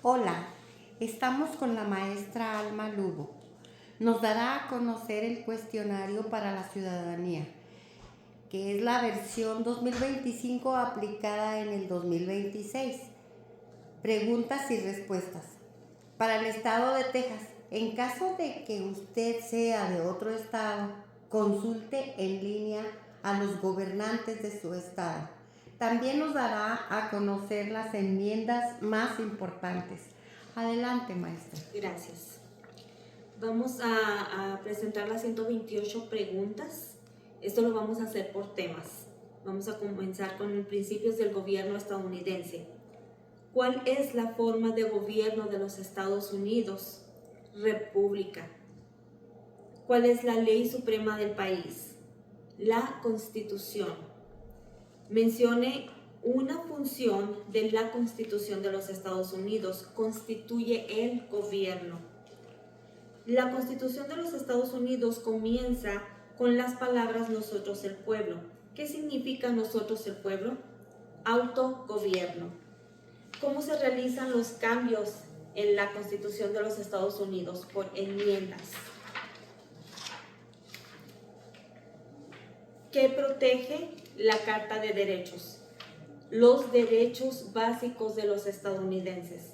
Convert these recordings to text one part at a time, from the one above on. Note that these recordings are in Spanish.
Hola, estamos con la maestra Alma Lugo. Nos dará a conocer el cuestionario para la ciudadanía, que es la versión 2025 aplicada en el 2026. Preguntas y respuestas. Para el estado de Texas, en caso de que usted sea de otro estado, consulte en línea a los gobernantes de su estado. También nos dará a conocer las enmiendas más importantes. Adelante, maestra. Gracias. Vamos a presentar las 128 preguntas. Esto lo vamos a hacer por temas. Vamos a comenzar con principios del gobierno estadounidense. ¿Cuál es la forma de gobierno de los Estados Unidos? República. ¿Cuál es la ley suprema del país? La Constitución. Mencione una función de la Constitución de los Estados Unidos. Constituye el gobierno. La Constitución de los Estados Unidos comienza con las palabras nosotros el pueblo. ¿Qué significa nosotros el pueblo? Autogobierno. ¿Cómo se realizan los cambios en la Constitución de los Estados Unidos? Por enmiendas. ¿Qué protege la Carta de Derechos? Los derechos básicos de los estadounidenses.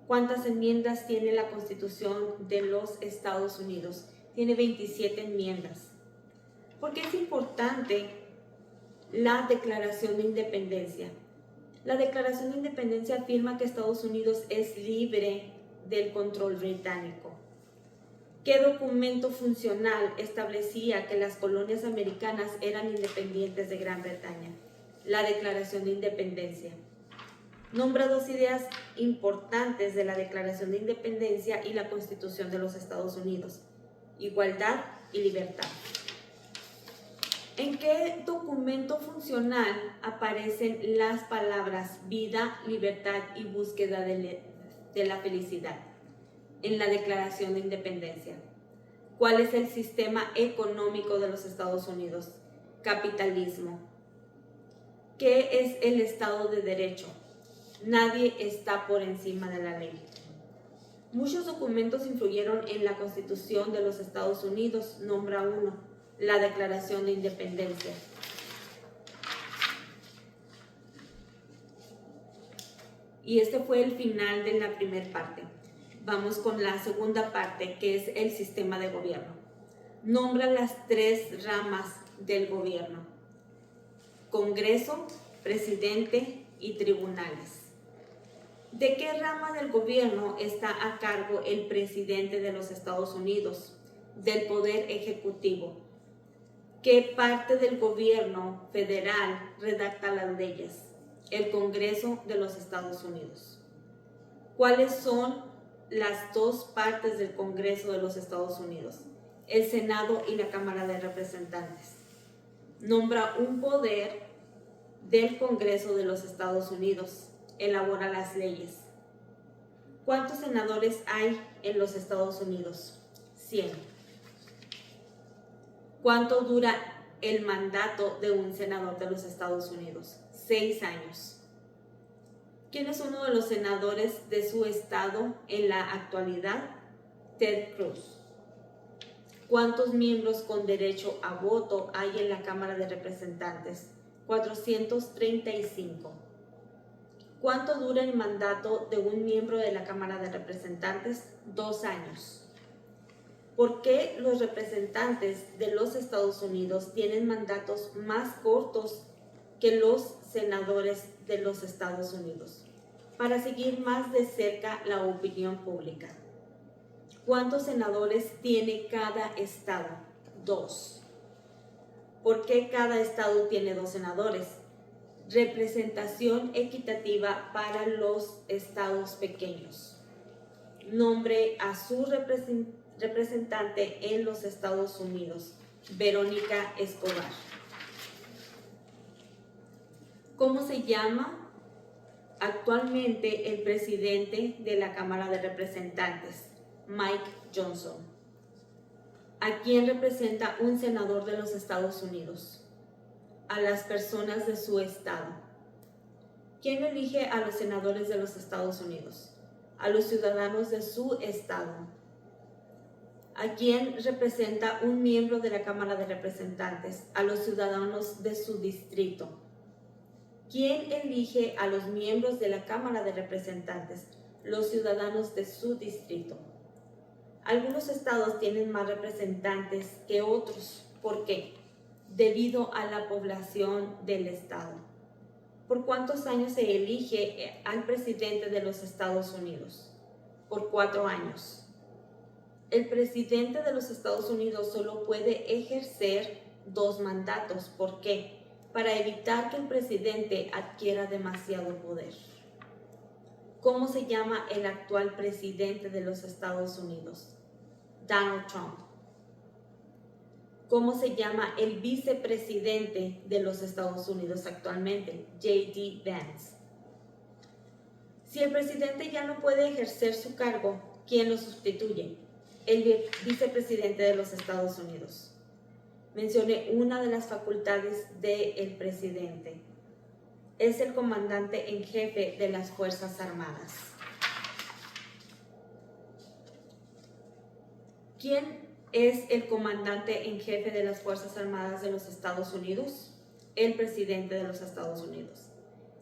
¿Cuántas enmiendas tiene la Constitución de los Estados Unidos? Tiene 27 enmiendas. ¿Por qué es importante la Declaración de Independencia? La Declaración de Independencia afirma que Estados Unidos es libre del control británico. ¿Qué documento funcional establecía que las colonias americanas eran independientes de Gran Bretaña? La Declaración de Independencia. Nombra dos ideas importantes de la Declaración de Independencia y la Constitución de los Estados Unidos: igualdad y libertad. ¿En qué documento funcional aparecen las palabras vida, libertad y búsqueda de la felicidad? En la Declaración de Independencia. ¿Cuál es el sistema económico de los Estados Unidos? Capitalismo. ¿Qué es el Estado de Derecho? Nadie está por encima de la ley. Muchos documentos influyeron en la Constitución de los Estados Unidos. Nombra uno: la Declaración de Independencia. Y este fue el final de la primera parte. Vamos con la segunda parte, que es el sistema de gobierno. Nombra las tres ramas del gobierno: Congreso, presidente y tribunales. ¿De qué rama del gobierno está a cargo el presidente de los Estados Unidos? Del Poder Ejecutivo. ¿Qué parte del gobierno federal redacta las leyes? El Congreso de los Estados Unidos. ¿Cuáles son las dos partes del Congreso de los Estados Unidos? El Senado y la Cámara de Representantes. Nombra un poder del Congreso de los Estados Unidos. Elabora las leyes. ¿Cuántos senadores hay en los Estados Unidos? 100. ¿Cuánto dura el mandato de un senador de los Estados Unidos? 6 años. ¿Quién es uno de los senadores de su estado en la actualidad? Ted Cruz. ¿Cuántos miembros con derecho a voto hay en la Cámara de Representantes? 435. ¿Cuánto dura el mandato de un miembro de la Cámara de Representantes? 2 años. ¿Por qué los representantes de los Estados Unidos tienen mandatos más cortos que los senadores de los Estados Unidos? Para seguir más de cerca la opinión pública. ¿Cuántos senadores tiene cada estado? 2. ¿Por qué cada estado tiene 2 senadores? Representación equitativa para los estados pequeños. Nombre a su representante en los Estados Unidos: Verónica Escobar. ¿Cómo se llama actualmente el presidente de la Cámara de Representantes? Mike Johnson. ¿A quién representa un senador de los Estados Unidos? A las personas de su estado. ¿Quién elige a los senadores de los Estados Unidos? a los ciudadanos de su estado. ¿A quién representa un miembro de la Cámara de Representantes? A los ciudadanos de su distrito. ¿Quién elige a los miembros de la Cámara de Representantes? Los ciudadanos de su distrito. Algunos estados tienen más representantes que otros. ¿Por qué? Debido a la población del estado. ¿Por cuántos años se elige al presidente de los Estados Unidos? Por 4 años. El presidente de los Estados Unidos solo puede ejercer 2 mandatos. ¿Por qué? Para evitar que el presidente adquiera demasiado poder. ¿Cómo se llama el actual presidente de los Estados Unidos? Donald Trump. ¿Cómo se llama el vicepresidente de los Estados Unidos actualmente? J.D. Vance. Si el presidente ya no puede ejercer su cargo, ¿quién lo sustituye? El vicepresidente de los Estados Unidos. Mencione una de las facultades del presidente. Es el comandante en jefe de las Fuerzas Armadas. ¿Quién es el comandante en jefe de las Fuerzas Armadas de los Estados Unidos? El presidente de los Estados Unidos.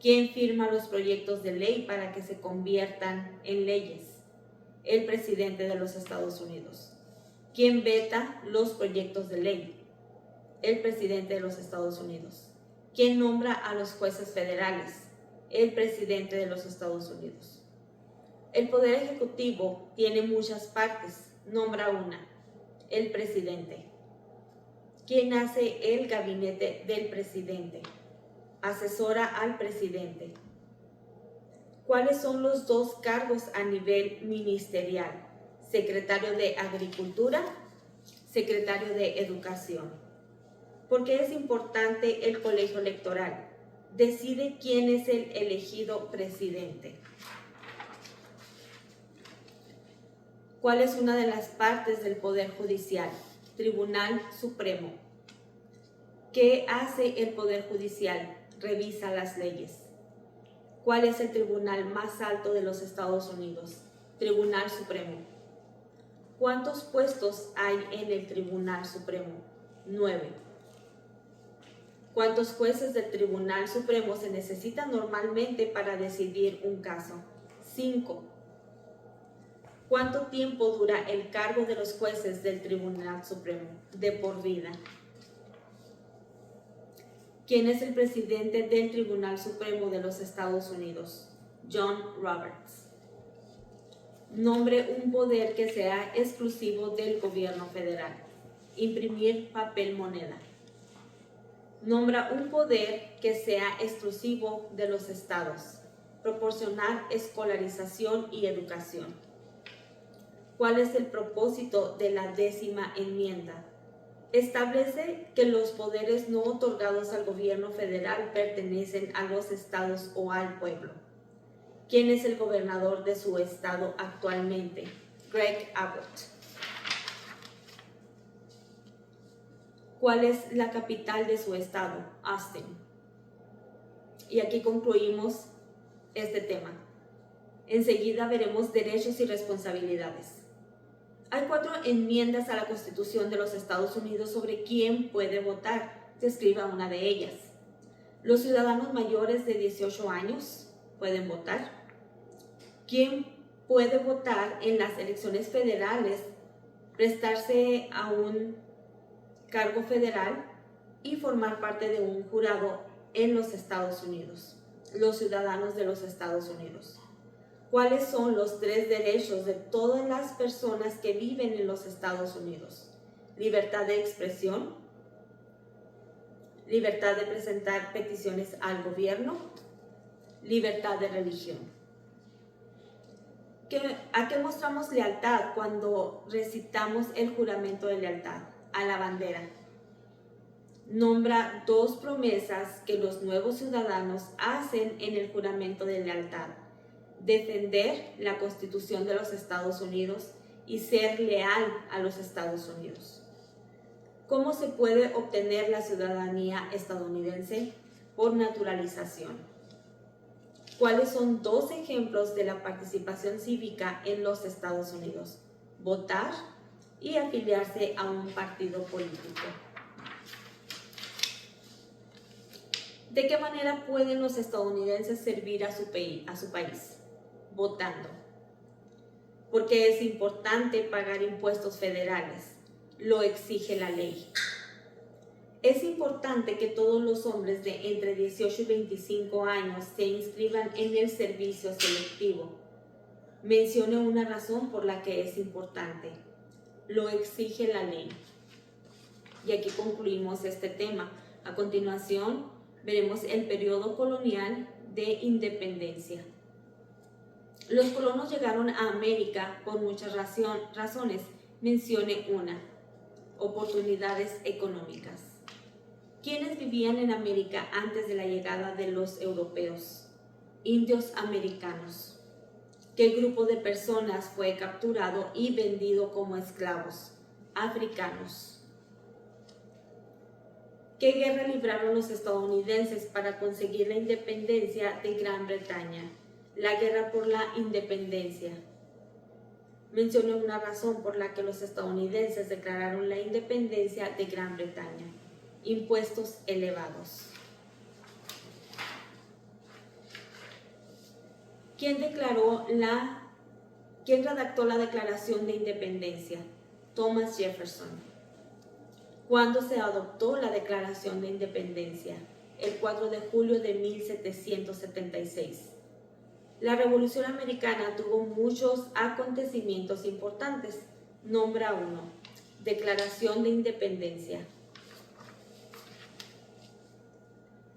¿Quién firma los proyectos de ley para que se conviertan en leyes? El presidente de los Estados Unidos. ¿Quién veta los proyectos de ley? El presidente de los Estados Unidos. ¿Quién nombra a los jueces federales? El presidente de los Estados Unidos. El poder ejecutivo tiene muchas partes. Nombra una. El presidente. ¿Quién hace el gabinete del presidente? Asesora al presidente. ¿Cuáles son los 2 cargos a nivel ministerial? Secretario de Agricultura, secretario de Educación. ¿Por qué es importante el colegio electoral? Decide quién es el elegido presidente. ¿Cuál es una de las partes del Poder Judicial? Tribunal Supremo. ¿Qué hace el Poder Judicial? Revisa las leyes. ¿Cuál es el tribunal más alto de los Estados Unidos? Tribunal Supremo. ¿Cuántos puestos hay en el Tribunal Supremo? 9. ¿Cuántos jueces del Tribunal Supremo se necesitan normalmente para decidir un caso? 5. ¿Cuánto tiempo dura el cargo de los jueces del Tribunal Supremo? De por vida. ¿Quién es el presidente del Tribunal Supremo de los Estados Unidos? John Roberts. Nombre un poder que sea exclusivo del gobierno federal. Imprimir papel moneda. Nombra un poder que sea exclusivo de los estados. Proporcionar escolarización y educación. ¿Cuál es el propósito de la 10ª enmienda? Establece que los poderes no otorgados al gobierno federal pertenecen a los estados o al pueblo. ¿Quién es el gobernador de su estado actualmente? Greg Abbott. ¿Cuál es la capital de su estado? Austin. Y aquí concluimos este tema. Enseguida veremos derechos y responsabilidades. Hay 4 enmiendas a la Constitución de los Estados Unidos sobre quién puede votar. Describa una de ellas. Los ciudadanos mayores de 18 años pueden votar. ¿Quién puede votar en las elecciones federales, prestarse a un cargo federal y formar parte de un jurado en los Estados Unidos? Los ciudadanos de los Estados Unidos. ¿Cuáles son los 3 derechos de todas las personas que viven en los Estados Unidos? Libertad de expresión, libertad de presentar peticiones al gobierno, libertad de religión. ¿A qué mostramos lealtad cuando recitamos el juramento de lealtad? A la bandera. Nombra 2 promesas que los nuevos ciudadanos hacen en el juramento de lealtad. Defender la Constitución de los Estados Unidos y ser leal a los Estados Unidos. ¿Cómo se puede obtener la ciudadanía estadounidense? Por naturalización. ¿Cuáles son dos ejemplos de la participación cívica en los Estados Unidos? Votar y afiliarse a un partido político. ¿De qué manera pueden los estadounidenses servir a su país? Votando. Porque es importante pagar impuestos federales. Lo exige la ley. Es importante que todos los hombres de entre 18 y 25 años se inscriban en el servicio selectivo. Mencione una razón por la que es importante. Lo exige la ley. Y aquí concluimos este tema. A continuación, veremos el periodo colonial de independencia. Los colonos llegaron a América por muchas razones. Mencione una. Oportunidades económicas. ¿Quiénes vivían en América antes de la llegada de los europeos? Indios americanos. ¿Qué grupo de personas fue capturado y vendido como esclavos? Africanos. ¿Qué guerra libraron los estadounidenses para conseguir la independencia de Gran Bretaña? La guerra por la independencia. Mencione una razón por la que los estadounidenses declararon la independencia de Gran Bretaña. Impuestos elevados. ¿Quién redactó la Declaración de Independencia? Thomas Jefferson. ¿Cuándo se adoptó la Declaración de Independencia? El 4 de julio de 1776. La Revolución Americana tuvo muchos acontecimientos importantes. Nombra uno. Declaración de Independencia.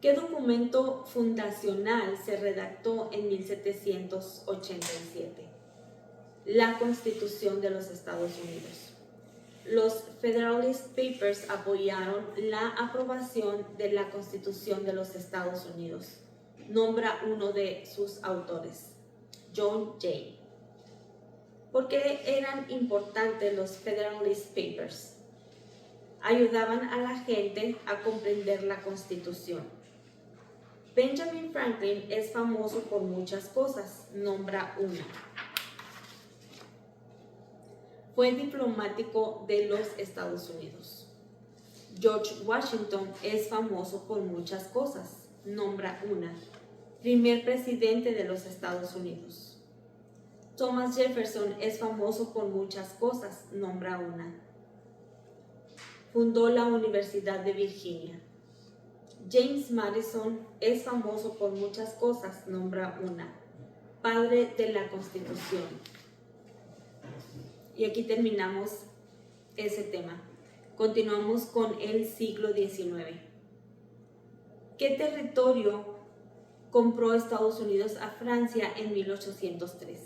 ¿Qué documento fundacional se redactó en 1787? La Constitución de los Estados Unidos. Los Federalist Papers apoyaron la aprobación de la Constitución de los Estados Unidos. Nombra uno de sus autores, John Jay. ¿Por qué eran importantes los Federalist Papers? Ayudaban a la gente a comprender la Constitución. Benjamin Franklin es famoso por muchas cosas. Nombra una. Fue diplomático de los Estados Unidos. George Washington es famoso por muchas cosas. Nombra una. Primer presidente de los Estados Unidos. Thomas Jefferson es famoso por muchas cosas. Nombra una. Fundó la Universidad de Virginia. James Madison es famoso por muchas cosas. Nombra una. Padre de la Constitución. Y aquí terminamos ese tema. Continuamos con el siglo XIX. ¿Qué territorio compró Estados Unidos a Francia en 1803?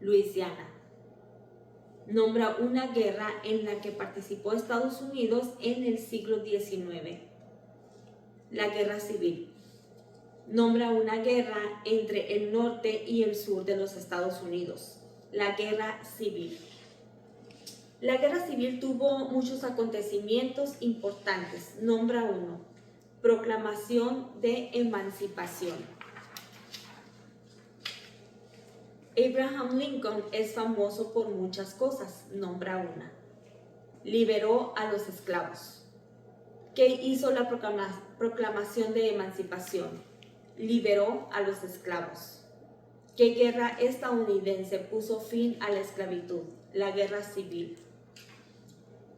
Luisiana. Nombra una guerra en la que participó Estados Unidos en el siglo XIX. La Guerra Civil. Nombra una guerra entre el norte y el sur de los Estados Unidos. La Guerra Civil. La Guerra Civil tuvo muchos acontecimientos importantes. Nombra uno. Proclamación de Emancipación. Abraham Lincoln es famoso por muchas cosas. Nombra una. Liberó a los esclavos. ¿Qué hizo la proclamación de emancipación? Liberó a los esclavos. ¿Qué guerra estadounidense puso fin a la esclavitud? La Guerra Civil.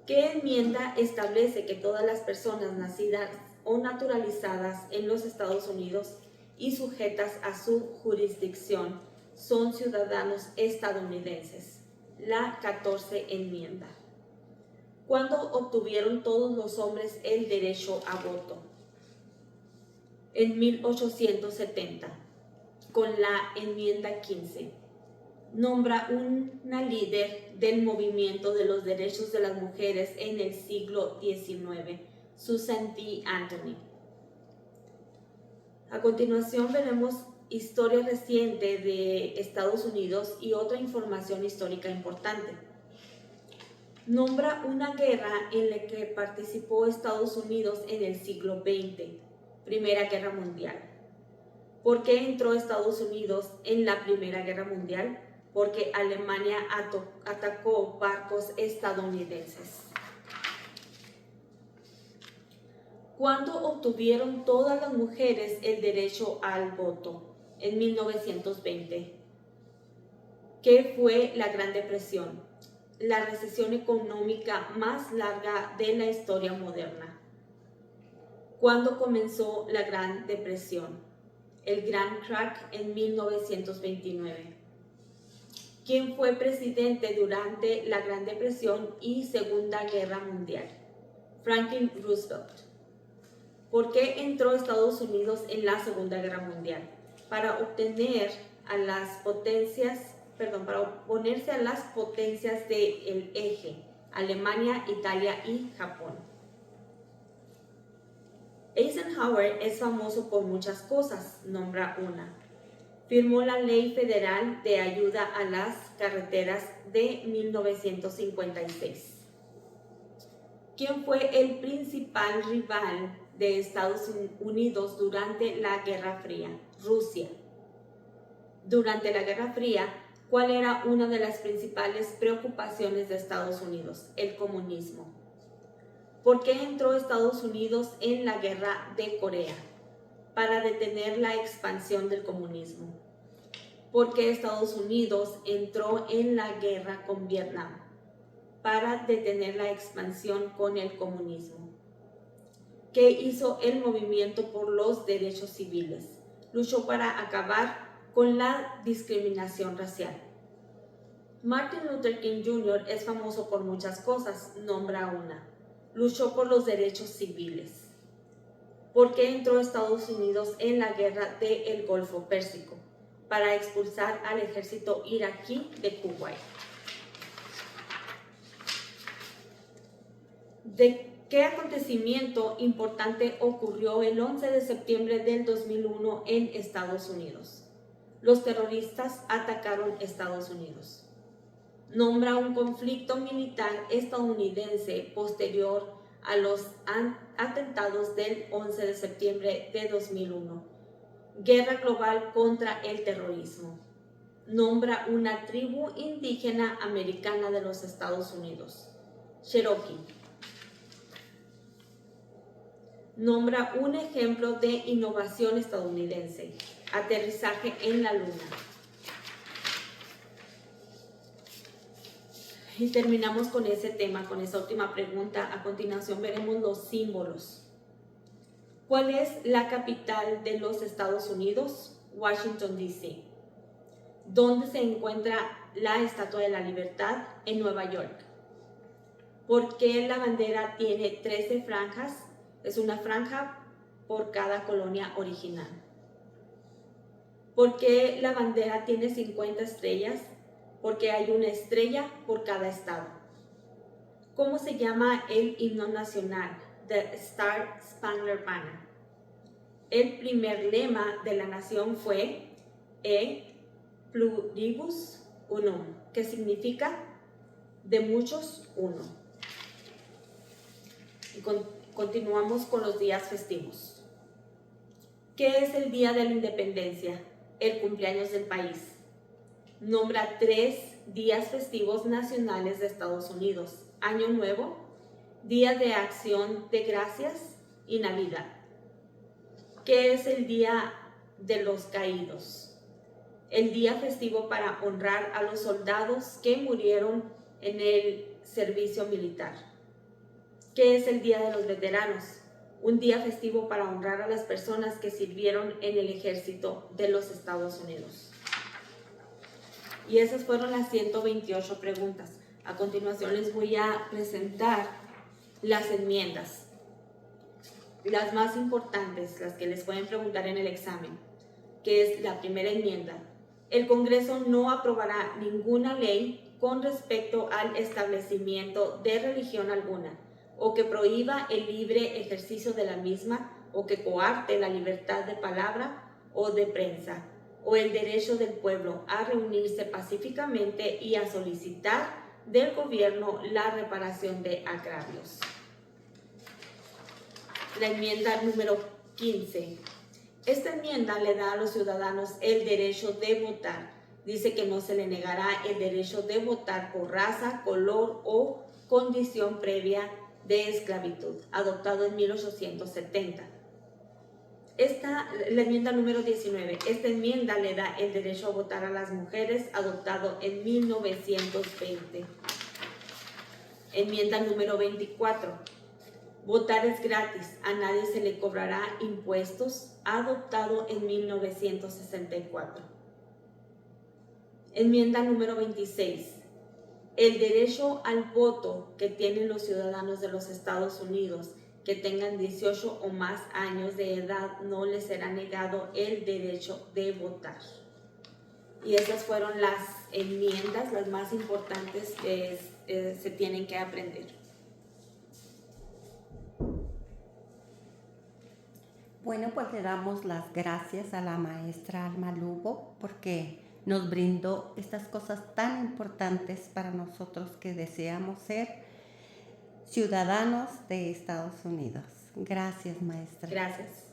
¿Qué enmienda establece que todas las personas nacidas o naturalizadas en los Estados Unidos y sujetas a su jurisdicción son ciudadanos estadounidenses? La 14 enmienda. ¿Cuándo obtuvieron todos los hombres el derecho a voto? En 1870, con la enmienda 15. Nombra una líder del movimiento de los derechos de las mujeres en el siglo XIX, Susan B. Anthony. A continuación veremos historia reciente de Estados Unidos y otra información histórica importante. Nombra una guerra en la que participó Estados Unidos en el siglo XX, Primera Guerra Mundial. ¿Por qué entró Estados Unidos en la Primera Guerra Mundial? Porque Alemania atacó barcos estadounidenses. ¿Cuándo obtuvieron todas las mujeres el derecho al voto? En 1920. ¿Qué fue la Gran Depresión? La recesión económica más larga de la historia moderna. ¿Cuándo comenzó la Gran Depresión? El Gran Crack en 1929. ¿Quién fue presidente durante la Gran Depresión y Segunda Guerra Mundial? Franklin Roosevelt. ¿Por qué entró Estados Unidos en la Segunda Guerra Mundial? Para oponerse a las potencias del eje, Alemania, Italia y Japón. Eisenhower es famoso por muchas cosas, nombra una. Firmó la Ley Federal de Ayuda a las Carreteras de 1956. ¿Quién fue el principal rival de Estados Unidos durante la Guerra Fría? Rusia. Durante la Guerra Fría, ¿cuál era una de las principales preocupaciones de Estados Unidos? El comunismo. ¿Por qué entró Estados Unidos en la Guerra de Corea? Para detener la expansión del comunismo. ¿Por qué Estados Unidos entró en la guerra con Vietnam? Para detener la expansión con el comunismo. ¿Qué hizo el movimiento por los derechos civiles? Luchó para acabar con la discriminación racial. Martin Luther King Jr. es famoso por muchas cosas, nombra una. Luchó por los derechos civiles. ¿Por qué entró Estados Unidos en la guerra del Golfo Pérsico? Para expulsar al ejército iraquí de Kuwait. ¿De qué acontecimiento importante ocurrió el 11 de septiembre del 2001 en Estados Unidos? Los terroristas atacaron Estados Unidos. Nombra un conflicto militar estadounidense posterior a los atentados del 11 de septiembre de 2001. Guerra global contra el terrorismo. Nombra una tribu indígena americana de los Estados Unidos. Cherokee. Nombra un ejemplo de innovación estadounidense. Aterrizaje en la Luna. Y terminamos con ese tema, con esa última pregunta. A continuación veremos los símbolos. ¿Cuál es la capital de los Estados Unidos? Washington, D.C. ¿Dónde se encuentra la Estatua de la Libertad? En Nueva York. ¿Por qué la bandera tiene 13 franjas? Es una franja por cada colonia original. ¿Por qué la bandera tiene 50 estrellas? Porque hay una estrella por cada estado. ¿Cómo se llama el himno nacional? The Star Spangled Banner. El primer lema de la nación fue E pluribus unum, que significa de muchos uno. Y continuamos con los días festivos. ¿Qué es el Día de la Independencia? El cumpleaños del país. Nombra 3 días festivos nacionales de Estados Unidos: Año Nuevo, Día de Acción de Gracias y Navidad. ¿Qué es el Día de los Caídos? El día festivo para honrar a los soldados que murieron en el servicio militar. ¿Qué es el Día de los Veteranos? Un día festivo para honrar a las personas que sirvieron en el ejército de los Estados Unidos. Y esas fueron las 128 preguntas. A continuación les voy a presentar las enmiendas. Las más importantes, las que les pueden preguntar en el examen, que es la primera enmienda. El Congreso no aprobará ninguna ley con respecto al establecimiento de religión alguna, o que prohíba el libre ejercicio de la misma, o que coarte la libertad de palabra o de prensa, o el derecho del pueblo a reunirse pacíficamente y a solicitar del gobierno la reparación de agravios. La enmienda número 15. Esta enmienda le da a los ciudadanos el derecho de votar. Dice que no se le negará el derecho de votar por raza, color o condición previa de esclavitud, adoptado en 1870. La enmienda número 19. Esta enmienda le da el derecho a votar a las mujeres, adoptado en 1920. Enmienda número 24. Votar es gratis, a nadie se le cobrará impuestos, adoptado en 1964. Enmienda número 26. El derecho al voto que tienen los ciudadanos de los Estados Unidos que tengan 18 o más años de edad no les será negado el derecho de votar. Y esas fueron las enmiendas, las más importantes que se tienen que aprender. Bueno, pues le damos las gracias a la maestra Alma Lugo porque nos brindó estas cosas tan importantes para nosotros que deseamos ser ciudadanos de Estados Unidos. Gracias, maestra. Gracias.